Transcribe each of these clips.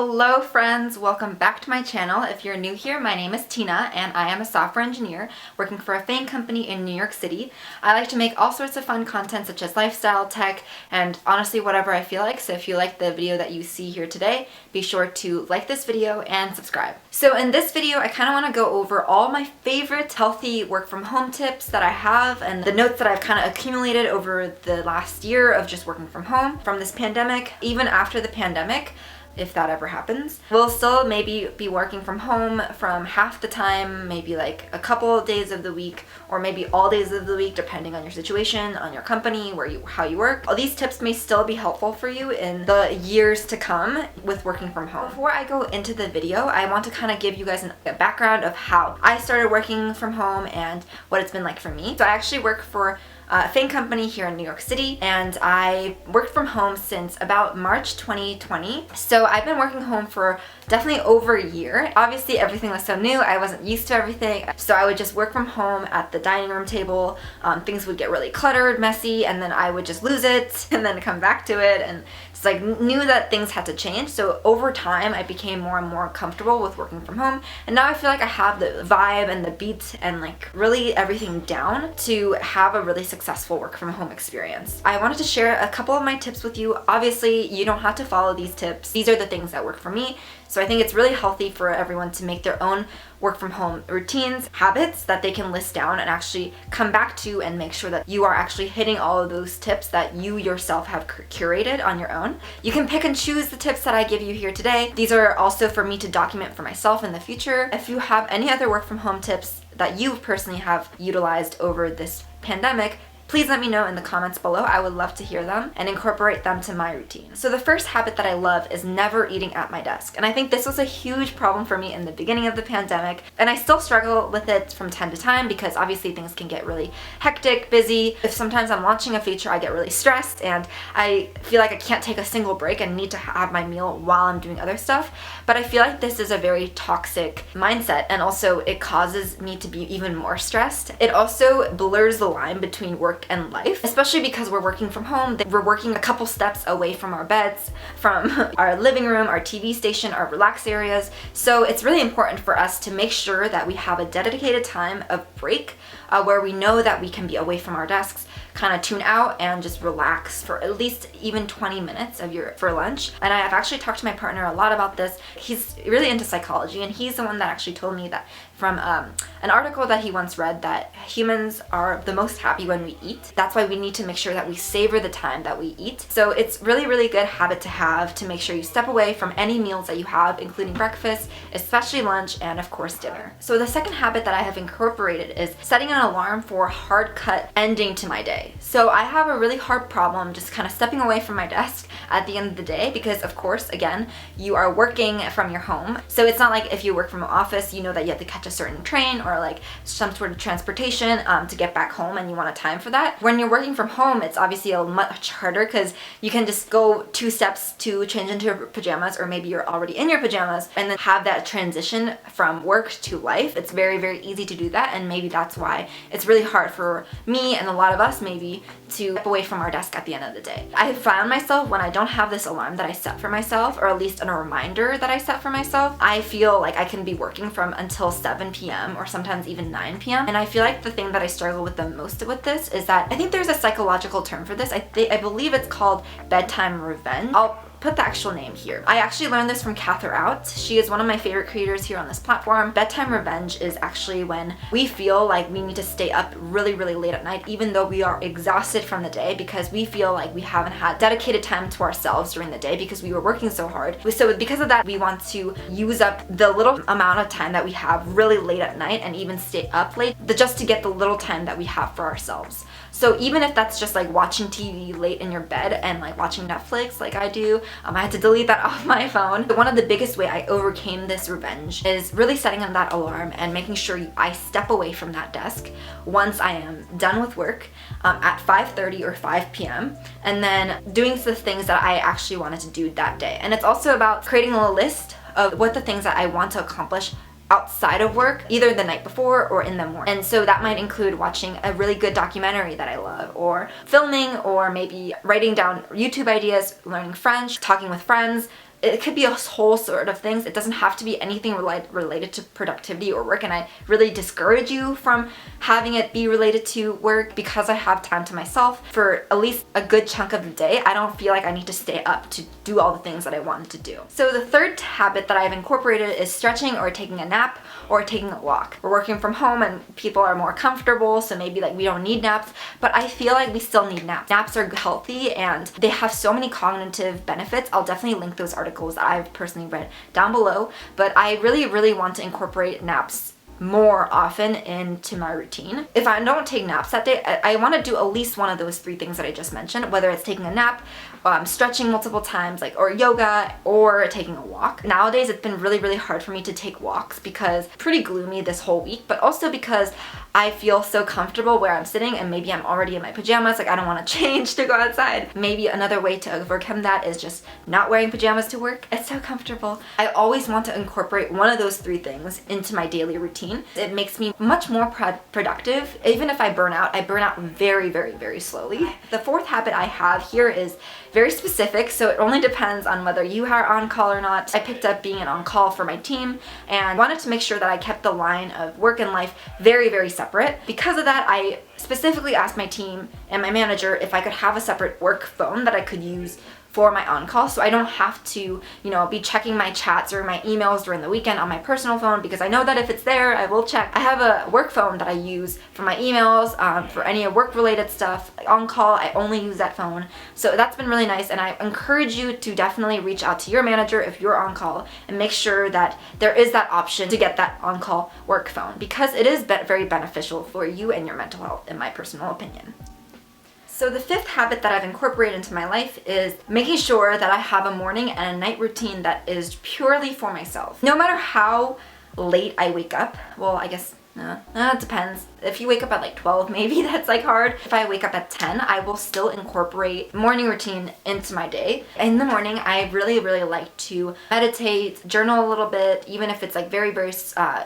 Hello friends, welcome back to my channel. If you're new here, my name is Tina and I am a software engineer working for a FAANG company in New York City. I like to make all sorts of fun content such as lifestyle, tech, and honestly whatever I feel like. So if you like the video that you see here today, be sure to like this video and subscribe. So in this video, I kind of want to go over all my favorite healthy work from home tips that I have and the notes that I've kind of accumulated over the last year of just working from home from this pandemic. Even after the pandemic, if that ever happens, we'll still maybe be working from home from half the time, maybe like a couple of days of the week, or maybe all days of the week, depending on your situation, on your company, how you work. All these tips may still be helpful for you in the years to come with working from home. Before I go into the video, I want to kind of give you guys a background of how I started working from home and what it's been like for me. So I actually work for a FAANG company here in New York City, and I worked from home since about March 2020. So I've been working home for definitely over a year. Obviously everything was so new, I wasn't used to everything, so I would just work from home at the dining room table. Things would get really cluttered, messy, and then I would just lose it and then come back to it, and it's like knew that things had to change. So over time I became more and more comfortable with working from home, and now I feel like I have the vibe and the beat and like really everything down to have a really successful work from home experience. I wanted to share a couple of my tips with you. Obviously you don't have to follow these tips. These are the things that work for me. So I think it's really healthy for everyone to make their own work from home routines, habits that they can list down and actually come back to and make sure that you are actually hitting all of those tips that you yourself have curated on your own. You can pick and choose the tips that I give you here today. These are also for me to document for myself in the future. If you have any other work from home tips that you personally have utilized over this pandemic, please let me know in the comments below. I would love to hear them and incorporate them to my routine. So the first habit that I love is never eating at my desk. And I think this was a huge problem for me in the beginning of the pandemic. And I still struggle with it from time to time because obviously things can get really hectic, busy. If sometimes I'm launching a feature, I get really stressed and I feel like I can't take a single break and need to have my meal while I'm doing other stuff. But I feel like this is a very toxic mindset, and also it causes me to be even more stressed. It also blurs the line between work and life, especially because we're working from home. We're working a couple steps away from our beds, from our living room, our TV station, our relax areas. So it's really important for us to make sure that we have a dedicated time of break where we know that we can be away from our desks, kind of tune out and just relax for at least even 20 minutes for lunch. And I have actually talked to my partner a lot about this. He's really into psychology, and he's the one that actually told me that from an article that he once read that humans are the most happy when we eat. That's why we need to make sure that we savor the time that we eat. So it's really, really good habit to have to make sure you step away from any meals that you have, including breakfast, especially lunch, and of course dinner. So the second habit that I have incorporated is setting an alarm for a hard cut ending to my day. So I have a really hard problem just kind of stepping away from my desk at the end of the day because, of course, again, you are working from your home. So it's not like if you work from an office, you know that you have to catch a certain train or like some sort of transportation to get back home, and you want a time for that. When you're working from home, it's obviously a much harder because you can just go 2 steps to change into your pajamas, or maybe you're already in your pajamas, and then have that transition from work to life. It's very, very easy to do that, and maybe that's why it's really hard for me and a lot of us maybe to step away from our desk at the end of the day. I have found myself when I don't have this alarm that I set for myself, or at least a reminder that I set for myself, I feel like I can be working from until 7 p.m. or sometimes even 9 p.m. And I feel like the thing that I struggle with the most with this is that I think there's a psychological term for this. I believe it's called bedtime revenge. I'll put the actual name here. I actually learned this from Cather Out. She is one of my favorite creators here on this platform. Bedtime revenge is actually when we feel like we need to stay up really, really late at night, even though we are exhausted from the day, because we feel like we haven't had dedicated time to ourselves during the day because we were working so hard. So because of that, we want to use up the little amount of time that we have really late at night and even stay up late just to get the little time that we have for ourselves. So even if that's just like watching TV late in your bed and like watching Netflix like I do, I had to delete that off my phone. One of the biggest way I overcame this revenge is really setting that alarm and making sure I step away from that desk once I am done with work at 5:30 or 5 p.m. and then doing the things that I actually wanted to do that day. And it's also about creating a list of what the things that I want to accomplish outside of work, either the night before or in the morning. And so that might include watching a really good documentary that I love, or filming, or maybe writing down YouTube ideas, learning French, talking with friends, it could be a whole sort of things. It doesn't have to be anything related to productivity or work, and I really discourage you from having it be related to work because I have time to myself for at least a good chunk of the day. I don't feel like I need to stay up to do all the things that I wanted to do. So the third habit that I've incorporated is stretching or taking a nap or taking a walk. We're working from home and people are more comfortable, so maybe like we don't need naps, but I feel like we still need naps. Naps are healthy and they have so many cognitive benefits. I'll definitely link those articles that I've personally read down below, but I really want to incorporate naps more often into my routine. If I don't take naps that day, I want to do at least one of those 3 things that I just mentioned, whether it's taking a nap, stretching multiple times, like, or yoga, or taking a walk. Nowadays, it's been really hard for me to take walks because it's pretty gloomy this whole week, but also because I feel so comfortable where I'm sitting and maybe I'm already in my pajamas, like I don't want to change to go outside. Maybe another way to overcome that is just not wearing pajamas to work. It's so comfortable. I always want to incorporate one of those 3 things into my daily routine. It makes me much more productive. Even if I burn out very slowly. The 4th habit I have here is very specific, so it only depends on whether you are on call or not. I picked up being an on-call for my team and wanted to make sure that I kept the line of work and life very separate. Because of that, I specifically asked my team and my manager if I could have a separate work phone that I could use for my on-call, so I don't have to, be checking my chats or my emails during the weekend on my personal phone, because I know that if it's there, I will check. I have a work phone that I use for my emails, for any work-related stuff. On-call, I only use that phone. So that's been really nice, and I encourage you to definitely reach out to your manager if you're on-call and make sure that there is that option to get that on-call work phone, because it is very beneficial for you and your mental health, in my personal opinion. So the 5th habit that I've incorporated into my life is making sure that I have a morning and a night routine that is purely for myself. No matter how late I wake up, well, I guess it depends. If you wake up at like 12, maybe that's like hard. If I wake up at 10, I will still incorporate morning routine into my day. In the morning, I really like to meditate, journal a little bit, even if it's like very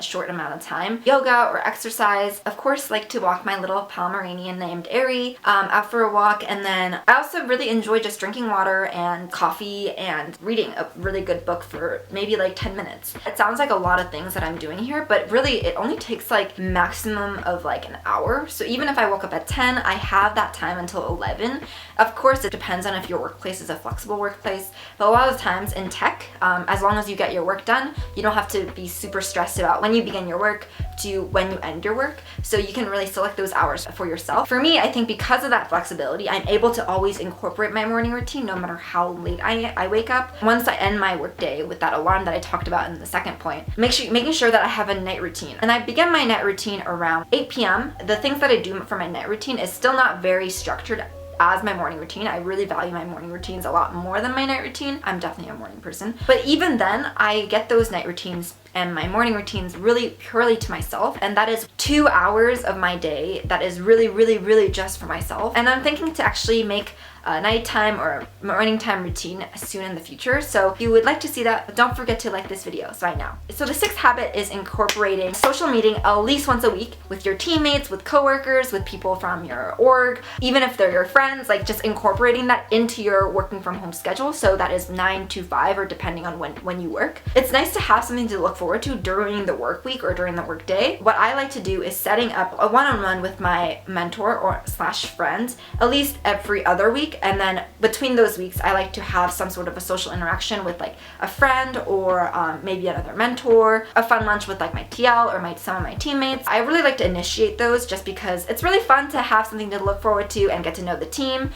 short amount of time. Yoga or exercise. Of course, like to walk my little Pomeranian named Airy out for a walk. And then I also really enjoy just drinking water and coffee and reading a really good book for maybe like 10 minutes. It sounds like a lot of things that I'm doing here, but really it only takes like maximum of like an hour. So even if I woke up at 10, I have that time until 11. Of course, it depends on if your workplace is a flexible workplace, but a lot of times in tech, as long as you get your work done, you don't have to be super stressed about when you begin your work to when you end your work. So you can really select those hours for yourself. For me, I think because of that flexibility, I'm able to always incorporate my morning routine no matter how late I wake up. Once I end my workday with that alarm that I talked about in the second point, making sure that I have a night routine. And I begin my night routine around 8 p.m. The things that I do for my night routine is still not very structured as my morning routine. I really value my morning routines a lot more than my night routine. I'm definitely a morning person. But even then, I get those night routines and my morning routines really purely to myself, and that is 2 hours of my day that is really just for myself. And I'm thinking to actually make a nighttime or morning time routine soon in the future. So if you would like to see that, don't forget to like this video right now. So the 6th habit is incorporating social meeting at least once a week with your teammates, with coworkers, with people from your org, even if they're your friends, like just incorporating that into your working from home schedule. So that is 9 to 5 or depending on when you work. It's nice to have something to look forward to during the work week or during the work day. What I like to do is setting up a one-on-one with my mentor or / friend at least every other week. And then between those weeks, I like to have some sort of a social interaction with like a friend or maybe another mentor, a fun lunch with like my TL or some of my teammates. I really like to initiate those just because it's really fun to have something to look forward to and get to know the team.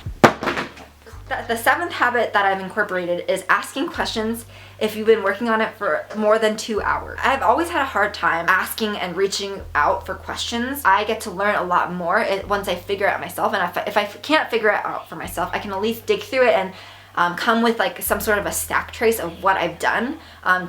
The 7th habit that I've incorporated is asking questions if you've been working on it for more than 2 hours. I've always had a hard time asking and reaching out for questions. I get to learn a lot more once I figure it out myself, and if I can't figure it out for myself, I can at least dig through it and come with like some sort of a stack trace of what I've done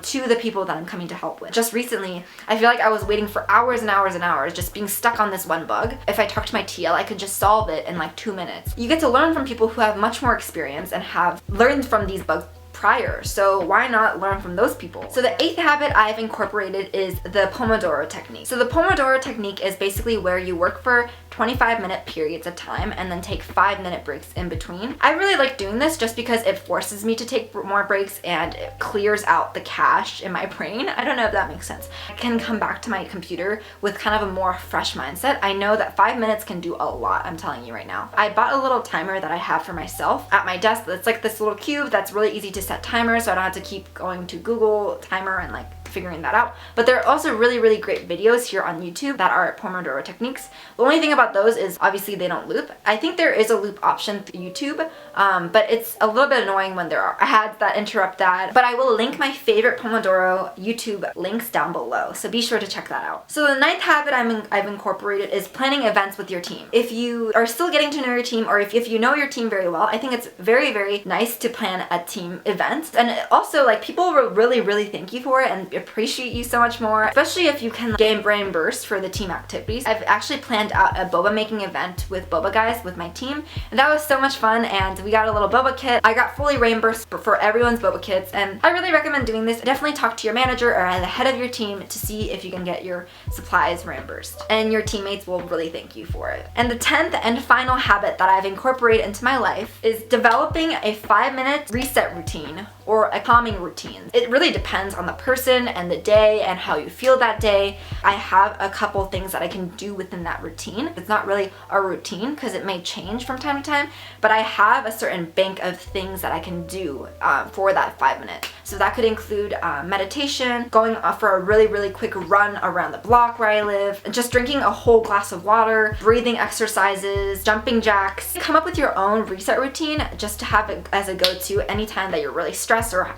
to the people that I'm coming to help with. Just recently, I feel like I was waiting for hours and hours just being stuck on this one bug. If I talked to my TL, I could just solve it in like 2 minutes. You get to learn from people who have much more experience and have learned from these bugs prior, so why not learn from those people? So the 8th habit I've incorporated is the pomodoro technique. So the pomodoro technique is basically where you work for 25-minute periods of time and then take 5-minute breaks in between. I really like doing this just because it forces me to take more breaks and it clears out the cache in my brain. I don't know if that makes sense. I can come back to my computer with kind of a more fresh mindset. I know that 5 minutes can do a lot, I'm telling you right now. I bought a little timer that I have for myself at my desk. It's like this little cube that's really easy to set timers, so I don't have to keep going to Google timer and like figuring that out. But there are also really great videos here on YouTube that are pomodoro techniques. The only thing about those is obviously they don't loop. I think there is a loop option through YouTube, but it's a little bit annoying when there are ads that interrupt that. But I will link my favorite pomodoro YouTube links down below, so be sure to check that out. So the 9th habit I've incorporated is planning events with your team. If you are still getting to know your team, or if you know your team very well, I think it's very nice to plan a team event. And also, like, people will really thank you for it and appreciate you so much more, especially if you can get reimbursed for the team activities. I've actually planned out a boba making event with boba guys with my team, and that was so much fun, and we got a little boba kit. I got fully reimbursed for everyone's boba kits, and I really recommend doing this. Definitely talk to your manager or the head of your team to see if you can get your supplies reimbursed, and your teammates will really thank you for it. And the 10th and final habit that I've incorporated into my life is developing a 5-minute reset routine or a calming routine. It really depends on the person and the day and how you feel that day. I have a couple things that I can do within that routine. It's not really a routine because it may change from time to time, but I have a certain bank of things that I can do for that 5 minutes. So that could include meditation, going for a really quick run around the block where I live, just drinking a whole glass of water, breathing exercises, jumping jacks. Come up with your own reset routine just to have it as a go-to anytime that you're really stressed or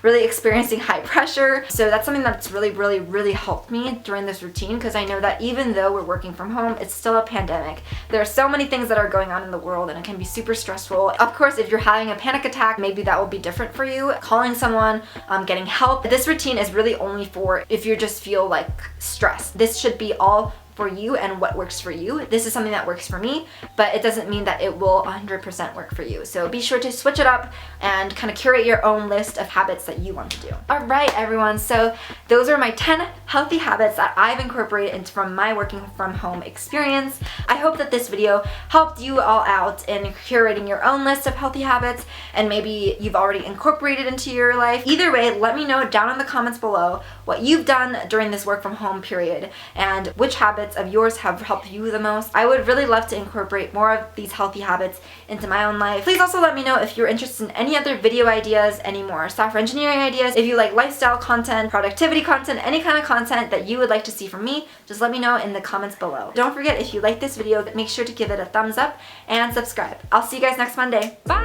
really experiencing high pressure. So that's something that's really helped me during this routine, because I know that even though we're working from home, it's still a pandemic. There are so many things that are going on in the world and it can be super stressful. Of course, if you're having a panic attack, maybe that will be different for you. Calling someone, getting help. This routine is really only for if you just feel like stressed. This should be all for you and what works for you. This is something that works for me, but it doesn't mean that it will 100% work for you. So be sure to switch it up and kind of curate your own list of habits that you want to do. All right, everyone. So those are my 10 healthy habits that I've incorporated from my working from home experience. I hope that this video helped you all out in curating your own list of healthy habits, and maybe you've already incorporated into your life. Either way, let me know down in the comments below what you've done during this work from home period and which habits of yours have helped you the most. I would really love to incorporate more of these healthy habits into my own life. Please also let me know if you're interested in any other video ideas, any more software engineering ideas, if you like lifestyle content, productivity content, any kind of content that you would like to see from me, just let me know in the comments below. Don't forget, if you like this video, make sure to give it a thumbs up and subscribe. I'll see you guys next Monday. Bye!